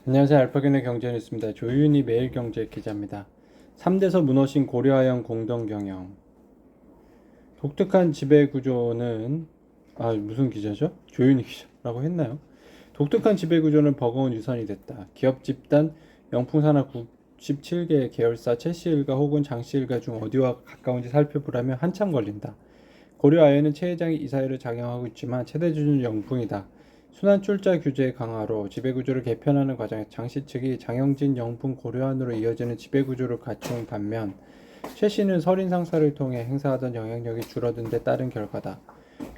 안녕하세요. 알파견의 경제뉴스입니다. 조윤희 매일경제 기자입니다. 3대서 무너진 고려아연 공동경영. 독특한 지배구조는 무슨 기자죠? 조윤희 기자라고 했나요? 독특한 지배구조는 버거운 유산이 됐다. 기업 집단 영풍산하 97개 계열사 최씨 일가 혹은 장씨 일가 중 어디와 가까운지 살펴보려면 한참 걸린다. 고려아연은 최 회장이 이사회를 작용하고 있지만 최대 주주는 영풍이다. 순환 출자 규제 강화로 지배구조를 개편하는 과정에서 장씨 측이 장영진, 영풍, 고려아연으로 이어지는 지배구조를 갖춘 반면 최 씨는 설인 상사를 통해 행사하던 영향력이 줄어든 데 따른 결과다.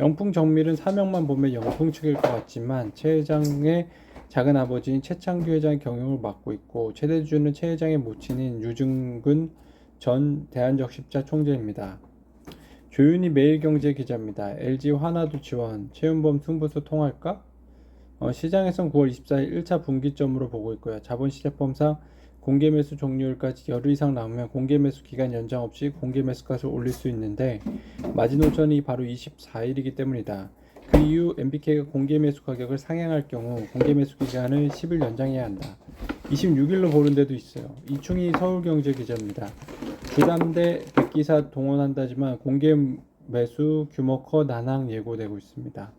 영풍 정밀은 사명만 보면 영풍 측일 것 같지만 최 회장의 작은 아버지인 최창규 회장의 경영을 맡고 있고 최대 주주는 최 회장의 모친인 유증근 전 대한적십자 총재입니다. 조윤희 매일경제 기자입니다. LG 화나도 지원, 최윤범 승부수 통할까? 시장에선 9월 24일 1차 분기점으로 보고 있고요. 자본시장법상 공개매수 종료일까지 열흘 이상 남으면 공개매수 기간 연장 없이 공개매수가를 올릴 수 있는데 마지노선이 바로 24일이기 때문이다. 그 이후 MBK가 공개매수 가격을 상향할 경우 공개매수 기간을 10일 연장해야 한다. 26일로 보는 데도 있어요. 이충희 서울경제 기자입니다. 주담대 백기사 동원한다지만 공개 매수 규모 커 난항 예고되고 있습니다.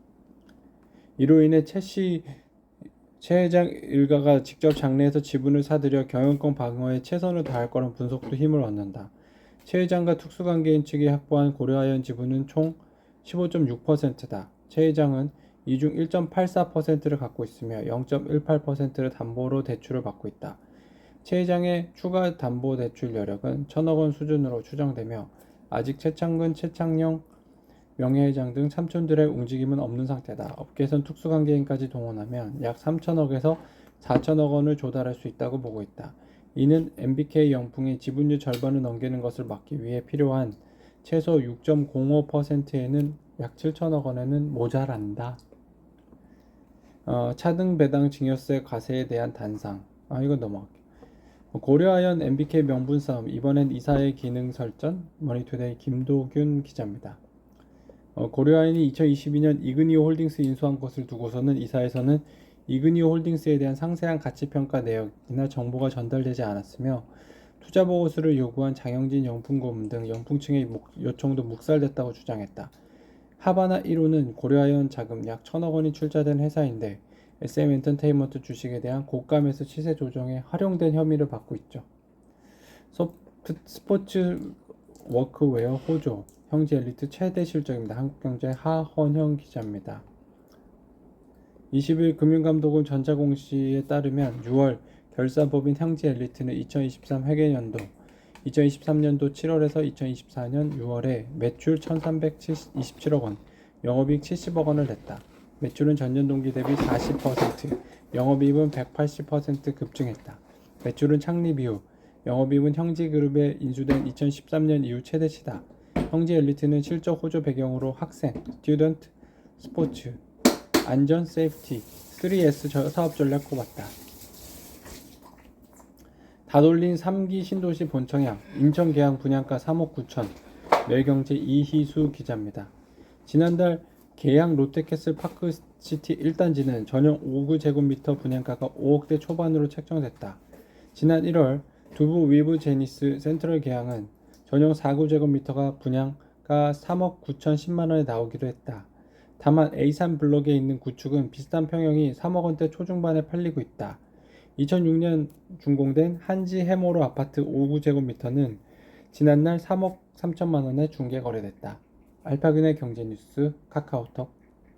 이로 인해 최 회장 일가가 직접 장내에서 지분을 사들여 경영권 방어에 최선을 다할 거란 분석도 힘을 얻는다. 최 회장과 특수관계인 측이 확보한 고려아연 지분은 총 15.6%다. 최 회장은 이 중 1.84%를 갖고 있으며 0.18%를 담보로 대출을 받고 있다. 최 회장의 추가 담보 대출 여력은 1,000억 원 수준으로 추정되며 아직 최창근, 최창영 명예회장 등 삼촌들의 움직임은 없는 상태다. 업계에선 특수관계인까지 동원하면 약 3천억에서 4천억 원을 조달할 수 있다고 보고 있다. 이는 MBK 영풍이 지분율 절반을 넘기는 것을 막기 위해 필요한 최소 6.05%에는 약 7천억 원에는 모자란다. 차등 배당 증여세 과세에 대한 단상. 이건 넘어갈게요. 고려아연 MBK 명분 싸움. 이번엔 이사의 기능 설전. 머니투데이 김도균 기자입니다. 고려아연이 2022년 이그니오 홀딩스 인수한 것을 두고서는 이사에서는 이그니오 홀딩스에 대한 상세한 가치평가 내역이나 정보가 전달되지 않았으며 투자보고서를 요구한 장영진 영풍고문 등 영풍층의 요청도 묵살됐다고 주장했다. 하바나 1호는 고려아연 자금 약 1,000억 원이 출자된 회사인데 SM엔터테인먼트 주식에 대한 고가매수 시세 조정에 활용된 혐의를 받고 있죠. 스포츠 워크웨어 호조 형제 엘리트 최대 실적입니다. 한국경제 하헌형 기자입니다. 20일 금융감독원 전자공시에 따르면 6월 결산법인 형제 엘리트는 2023 회계연도 2023년도 7월에서 2024년 6월에 매출 1,327억 원, 영업이익 70억 원을 냈다. 매출은 전년 동기 대비 40%, 영업이익은 180% 급증했다. 매출은 창립 이후, 영업이익은 형제그룹에 인수된 2013년 이후 최대치다. 형제 엘리트는 실적 호조 배경으로 학생, 스튜던트, 스포츠, 안전, 세이프티, 3S 사업 전략 꼽았다. 다돌린 3기 신도시 본청약, 인천 계양 분양가 3억 9천, 매일경제 이희수 기자입니다. 지난달 계양 롯데캐슬 파크시티 1단지는 전용 5제곱미터 분양가가 5억대 초반으로 책정됐다. 지난 1월 두부 위브 제니스 센트럴 계양은 전용 4제곱미터가 분양가 3억 9천 10만원에 나오기로 했다. 다만 A3 블록에 있는 구축은 비슷한 평형이 3억 원대 초중반에 팔리고 있다. 2006년 준공된 한지 해모로 아파트 5제곱미터는 지난날 3억 3천만 원에 중개 거래됐다. 알파균의 경제뉴스 카카오톡